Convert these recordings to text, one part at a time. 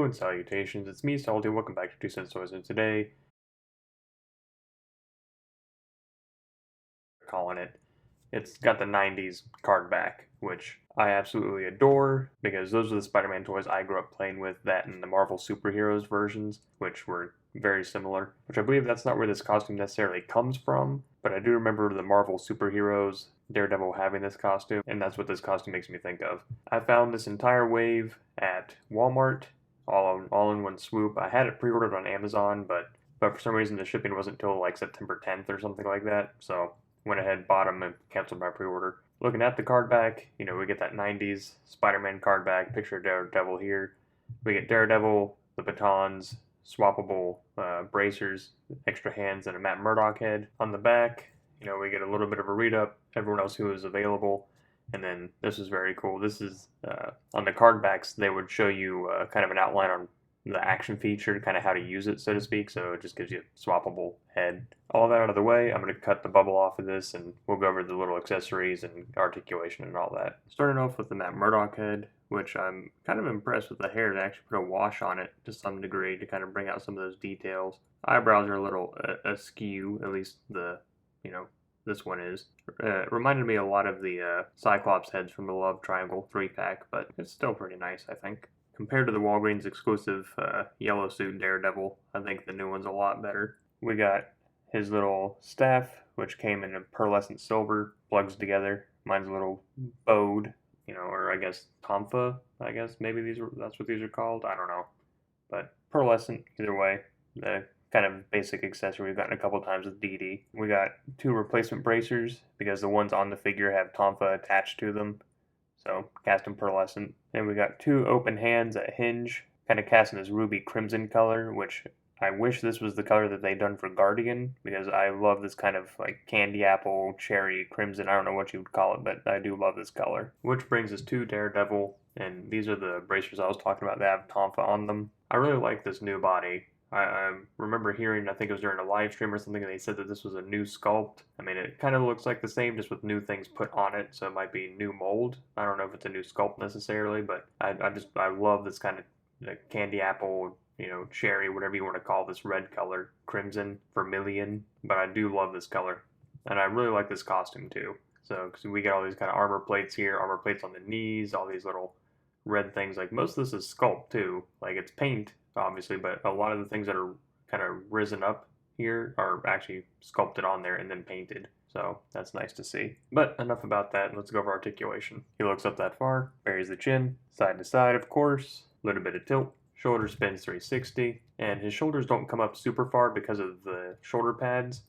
Hello and salutations, it's me, Salty, welcome back to 2 Cents Toys, and today, calling it, it's got the 90s card back, which I absolutely adore, because those are the Spider-Man toys I grew up playing with, that and the Marvel Superheroes versions, which were very similar, which I believe that's not where this costume necessarily comes from, but I do remember the Marvel Superheroes, Daredevil having this costume, and that's what this costume makes me think of. I found this entire wave at Walmart, all in one swoop. I had it pre-ordered on Amazon, but for some reason the shipping wasn't until like September 10th or something like that. So went ahead, bought them, and canceled my pre-order. Looking at the card back, we get that 90s Spider-Man card back, picture of Daredevil here. We get Daredevil, the batons, swappable bracers, extra hands, and a Matt Murdock head. On the back, we get a little bit of a read-up, everyone else who is available. And then this is very cool. This is, on the card backs, they would show you kind of an outline on the action feature, kind of how to use it, so to speak. So it just gives you a swappable head. All that out of the way, I'm going to cut the bubble off of this, and we'll go over the little accessories and articulation and all that. Starting off with the Matt Murdock head, which I'm kind of impressed with the hair. They actually put a wash on it to some degree to kind of bring out some of those details. Eyebrows are a little askew, at least this one is. It reminded me a lot of the Cyclops heads from the Love Triangle 3-pack, but it's still pretty nice, I think. Compared to the Walgreens exclusive yellow suit Daredevil, I think the new one's a lot better. We got his little staff, which came in a pearlescent silver, plugs together. Mine's a little bowed, or I guess tonfa, maybe that's what these are called, I don't know. But pearlescent, either way. The kind of basic accessory we've gotten a couple times with DD. We got 2 replacement bracers because the ones on the figure have tonfa attached to them, so cast in pearlescent. Then we got 2 open hands at hinge, kind of cast in this ruby crimson color, which I wish this was the color that they'd done for Guardian, because I love this kind of like candy apple, cherry, crimson, I don't know what you would call it, but I do love this color. Which brings us to Daredevil, and these are the bracers I was talking about that have tonfa on them. I really like this new body. I remember hearing, I think it was during a live stream or something, and they said that this was a new sculpt. I mean, it kind of looks like the same, just with new things put on it, so it might be new mold. I don't know if it's a new sculpt necessarily, but I love this kind of candy apple, cherry, whatever you want to call this red color, crimson, vermilion, but I do love this color. And I really like this costume too. So, because we get all these kind of armor plates here, armor plates on the knees, all these little red things. Like, most of this is sculpt too. Like, it's paint, obviously, but a lot of the things that are kind of risen up here are actually sculpted on there and then painted. So that's nice to see. But enough about that, let's go over articulation. He looks up that far, buries the chin, side to side, of course, a little bit of tilt, shoulder spins 360, and his shoulders don't come up super far because of the shoulder pads,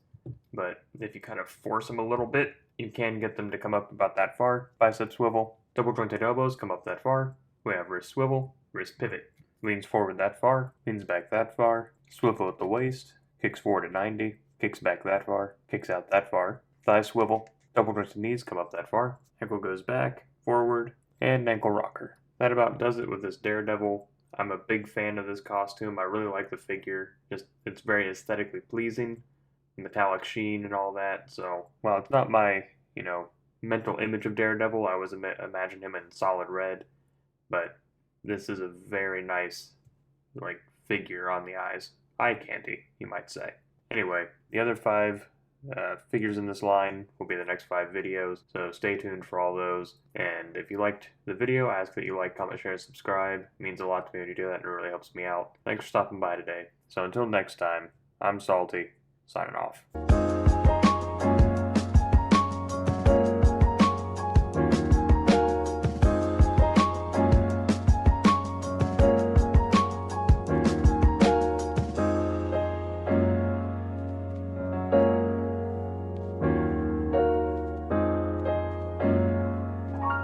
but if you kind of force them a little bit, you can get them to come up about that far. Bicep swivel, double jointed elbows come up that far. We have wrist swivel, wrist pivot. Leans forward that far, leans back that far, swivel at the waist, kicks forward at 90, kicks back that far, kicks out that far, thigh swivel, double jointed knees come up that far, ankle goes back, forward, and ankle rocker. That about does it with this Daredevil. I'm a big fan of this costume. I really like the figure. It's very aesthetically pleasing, metallic sheen and all that. So, while it's not my, mental image of Daredevil, I always imagine him in solid red, but this is a very nice, figure on the eyes. Eye candy, you might say. Anyway, the other 5 figures in this line will be the next 5 videos, so stay tuned for all those. And if you liked the video, I ask that you like, comment, share, and subscribe. It means a lot to me when you do that, and it really helps me out. Thanks for stopping by today. So until next time, I'm Salty, signing off.